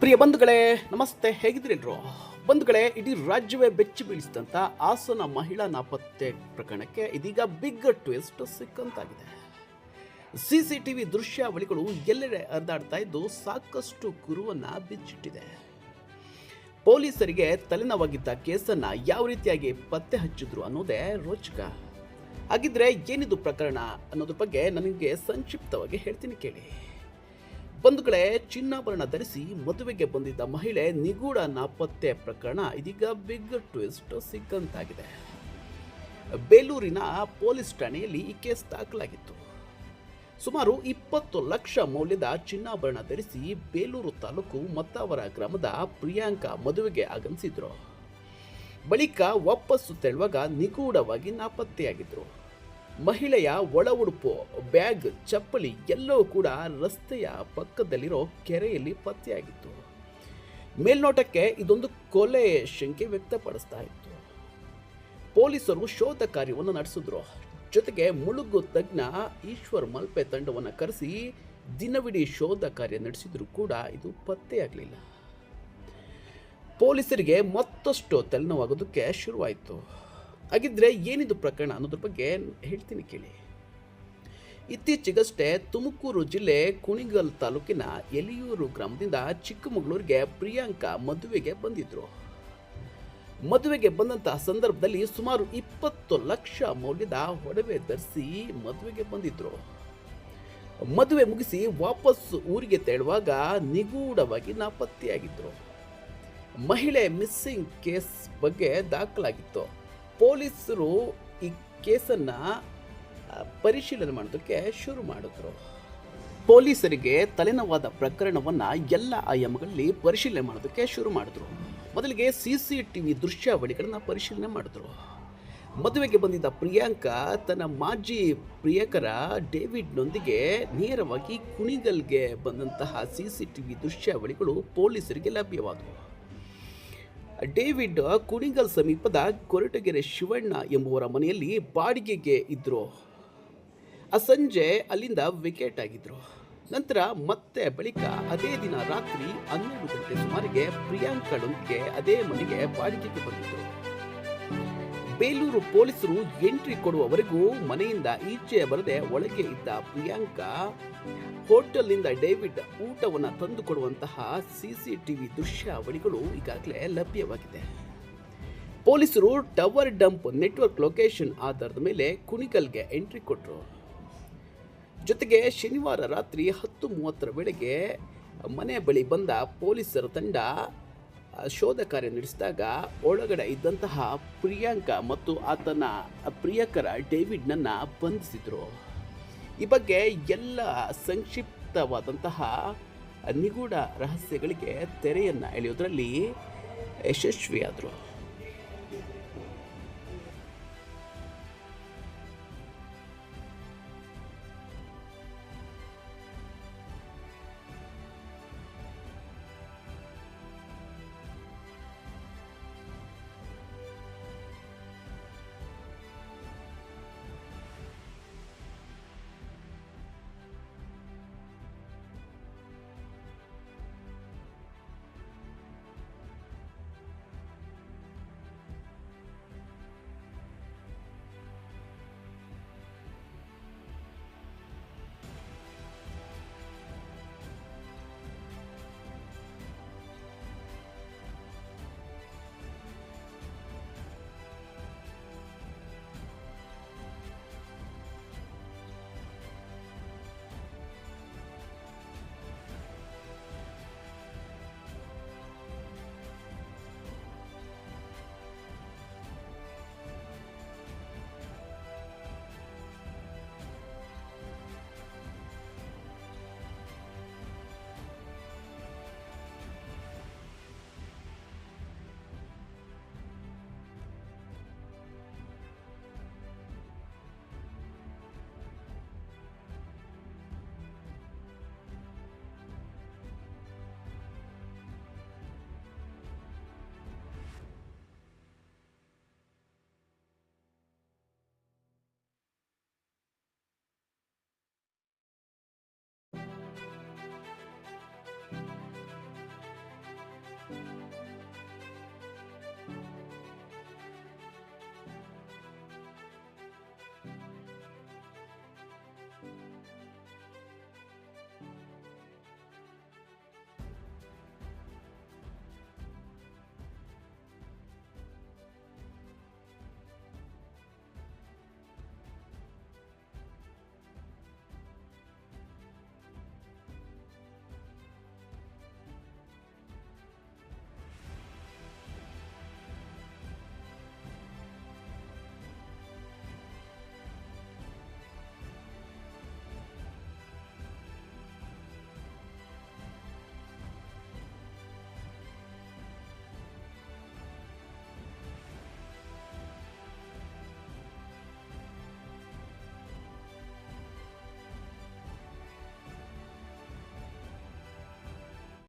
ಪ್ರಿಯ ಬಂಧುಗಳೇ, ನಮಸ್ತೆ. ಹೇಗಿದ್ದೀರೆಲ್ಲರೂ? ಬಂಧುಗಳೇ, ಇಡೀ ರಾಜ್ಯವೇ ಬೆಚ್ಚಿ ಬೀಳಿಸಿದಂಥ ಹಾಸನ ಮಹಿಳಾ ನಾಪತ್ತೆ ಪ್ರಕರಣಕ್ಕೆ ಇದೀಗ ಬಿಗ್ ಟ್ವಿಸ್ಟ್ ಸಿಕ್ಕಂತಾಗಿದೆ. ಸಿಸಿಟಿವಿ ದೃಶ್ಯಾವಳಿಗಳು ಎಲ್ಲೆಡೆ ಹರಿದಾಡ್ತಾ ಇದ್ದು ಸಾಕಷ್ಟು ಕುರುವನ್ನ ಬಿಚ್ಚಿಟ್ಟಿದೆ. ಪೊಲೀಸರಿಗೆ ತಲೆನೋವಾಗಿದ್ದ ಕೇಸನ್ನ ಯಾವ ರೀತಿಯಾಗಿ ಪತ್ತೆ ಹಚ್ಚಿದ್ರು ಅನ್ನೋದೇ ರೋಚಕ. ಹಾಗಿದ್ರೆ ಏನಿದು ಪ್ರಕರಣ ಅನ್ನೋದ್ರ ಬಗ್ಗೆ ನನಗೆ ಸಂಕ್ಷಿಪ್ತವಾಗಿ ಹೇಳ್ತೀನಿ ಕೇಳಿ. ಬಂಧುಗಳೇ, ಚಿನ್ನಾಭರಣ ಧರಿಸಿ ಮದುವೆಗೆ ಬಂದಿದ್ದ ಮಹಿಳೆ ನಿಗೂಢ ನಾಪತ್ತೆ ಪ್ರಕರಣ ಇದೀಗ ಬಿಗ್ ಟ್ವಿಸ್ಟ್ ಸಿಕ್ಕಂತಾಗಿದೆ. ಬೇಲೂರಿನ ಪೊಲೀಸ್ ಠಾಣೆಯಲ್ಲಿ ಈ ಕೇಸ್ ದಾಖಲಾಗಿತ್ತು. ಸುಮಾರು 20 ಲಕ್ಷ ಮೌಲ್ಯದ ಚಿನ್ನಾಭರಣ ಧರಿಸಿ ಬೇಲೂರು ತಾಲೂಕು ಮತ್ತಾವರ ಗ್ರಾಮದ ಪ್ರಿಯಾಂಕಾ ಮದುವೆಗೆ ಆಗಮಿಸಿದ್ರು. ಬಳಿಕ ವಾಪಸ್ಸು ತೆರಳುವಾಗ ನಿಗೂಢವಾಗಿ ನಾಪತ್ತೆಯಾಗಿದ್ರು. ಮಹಿಳೆಯ ಒಳ ಉಡುಪು, ಬ್ಯಾಗ್, ಚಪ್ಪಲಿ ಎಲ್ಲವೂ ಕೂಡ ರಸ್ತೆಯ ಪಕ್ಕದಲ್ಲಿರೋ ಕೆರೆಯಲ್ಲಿ ಪತ್ತೆಯಾಗಿತ್ತು. ಮೇಲ್ನೋಟಕ್ಕೆ ಇದೊಂದು ಕೊಲೆ ಶಂಕೆ ವ್ಯಕ್ತಪಡಿಸ್ತಾ ಇತ್ತು. ಪೊಲೀಸರು ಶೋಧ ಕಾರ್ಯವನ್ನು ನಡೆಸಿದ್ರು. ಜೊತೆಗೆ ಮುಳುಗು ತಜ್ಞ ಈಶ್ವರ್ ಮಲ್ಪೆ ತಂಡವನ್ನು ಕರೆಸಿ ದಿನವಿಡೀ ಶೋಧ ಕಾರ್ಯ ನಡೆಸಿದ್ರು ಕೂಡ ಇದು ಪತ್ತೆಯಾಗಲಿಲ್ಲ. ಪೊಲೀಸರಿಗೆ ಮತ್ತಷ್ಟು ತಲೆನೋವಾಗೋದಕ್ಕೆ ಶುರುವಾಯಿತು. ಹಾಗಿದ್ರೆ ಏನಿದು ಪ್ರಕರಣ ಅನ್ನೋದ್ರ ಬಗ್ಗೆ ಹೇಳ್ತೀನಿ ಕೇಳಿ. ಇತ್ತೀಚೆಗಷ್ಟೇ ತುಮಕೂರು ಜಿಲ್ಲೆ ಕುಣಿಗಲ್ ತಾಲೂಕಿನ ಎಲಿಯೂರು ಗ್ರಾಮದಿಂದ ಚಿಕ್ಕಮಗಳೂರಿಗೆ ಪ್ರಿಯಾಂಕಾ ಮದುವೆಗೆ ಬಂದಿದ್ರು. ಮದುವೆಗೆ ಬಂದಂತಹ ಸಂದರ್ಭದಲ್ಲಿ ಸುಮಾರು 20 ಲಕ್ಷ ಮೌಲ್ಯದ ಒಡವೆ ಧರಿಸಿ ಮದುವೆಗೆ ಬಂದಿದ್ರು. ಮದುವೆ ಮುಗಿಸಿ ವಾಪಸ್ ಊರಿಗೆ ತೆರಳುವಾಗ ನಿಗೂಢವಾಗಿ ನಾಪತ್ತೆಯಾಗಿದ್ರು. ಮಹಿಳೆ ಮಿಸ್ಸಿಂಗ್ ಕೇಸ್ ಬಗ್ಗೆ ದಾಖಲಾಗಿತ್ತು. ಪೊಲೀಸರು ಈ ಕೇಸನ್ನು ಪರಿಶೀಲನೆ ಮಾಡೋದಕ್ಕೆ ಶುರು ಮಾಡಿದ್ರು. ಪೊಲೀಸರಿಗೆ ತಲೆನೋವಾದ ಪ್ರಕರಣವನ್ನು ಎಲ್ಲ ಆಯಾಮಗಳಲ್ಲಿ ಪರಿಶೀಲನೆ ಮಾಡೋದಕ್ಕೆ ಶುರು ಮಾಡಿದ್ರು. ಮೊದಲಿಗೆ CCTV ದೃಶ್ಯಾವಳಿಗಳನ್ನು ಪರಿಶೀಲನೆ ಮಾಡಿದ್ರು. ಮದುವೆಗೆ ಬಂದಿದ್ದ ಪ್ರಿಯಾಂಕಾ ತನ್ನ ಮಾಜಿ ಪ್ರಿಯಕರ ಡೇವಿಡ್ನೊಂದಿಗೆ ನೇರವಾಗಿ ಕುಣಿಗಲ್ಗೆ ಬಂದಂತಹ CCTV ದೃಶ್ಯಾವಳಿಗಳು ಪೊಲೀಸರಿಗೆ ಲಭ್ಯವಾದವು. ಡೇವಿಡ್ ಕುಣಿಗಲ್ ಸಮೀಪದ ಕೊರಟಗೆರೆ ಶಿವಣ್ಣ ಎಂಬುವರ ಮನೆಯಲ್ಲಿ ಬಾಡಿಗೆಗೆ ಇದ್ದರು. ಆ ಸಂಜೆ ಅಲ್ಲಿಂದ ವಿಕೆಟ್ ಆಗಿದ್ರು. ನಂತರ ಮತ್ತೆ ಬಳಿಕ ಅದೇ ದಿನ ರಾತ್ರಿ 12 ಗಂಟೆ ಸುಮಾರಿಗೆ ಪ್ರಿಯಾಂಕಳೊಂದಿಗೆ ಅದೇ ಮನೆಗೆ ಬಾಡಿಗೆಗೆ ಬಂದಿದ್ದರು. ಬೇಲೂರು ಪೊಲೀಸರು ಎಂಟ್ರಿ ಕೊಡುವವರೆಗೂ ಮನೆಯಿಂದ ಈಚೆ ಬರದೆ ಒಳಗೆ ಇದ್ದ ಪ್ರಿಯಾಂಕಾ ಹೋಟೆಲ್ನಿಂದ ಡೇವಿಡ್ ಊಟವನ್ನು ತಂದುಕೊಡುವಂತಹ CCTV ದೃಶ್ಯಾವಳಿಗಳು ಈಗಾಗಲೇ ಲಭ್ಯವಾಗಿದೆ. ಪೊಲೀಸರು ಟವರ್ ಡಂಪ್ ನೆಟ್ವರ್ಕ್ ಲೊಕೇಶನ್ ಆಧಾರದ ಮೇಲೆ ಕುಣಿಗಲ್ಗೆ ಎಂಟ್ರಿ ಕೊಟ್ಟರು. ಜೊತೆಗೆ ಶನಿವಾರ ರಾತ್ರಿ 10:30 ವೇಳೆಗೆ ಮನೆ ಬಳಿ ಬಂದ ಪೊಲೀಸರ ತಂಡ ಶೋಧ ಕಾರ್ಯ ನಡೆಸಿದಾಗ ಒಳಗಡೆ ಇದ್ದಂತಹ ಪ್ರಿಯಾಂಕಾ ಮತ್ತು ಆತನ ಪ್ರಿಯಕರ ಡೇವಿಡ್ನನ್ನು ಬಂಧಿಸಿದರು. ಈ ಬಗ್ಗೆ ಎಲ್ಲ ಸಂಕ್ಷಿಪ್ತವಾದಂತಹ ನಿಗೂಢ ರಹಸ್ಯಗಳಿಗೆ ತೆರೆಯನ್ನು ಎಳೆಯೋದ್ರಲ್ಲಿ ಯಶಸ್ವಿಯಾದರು.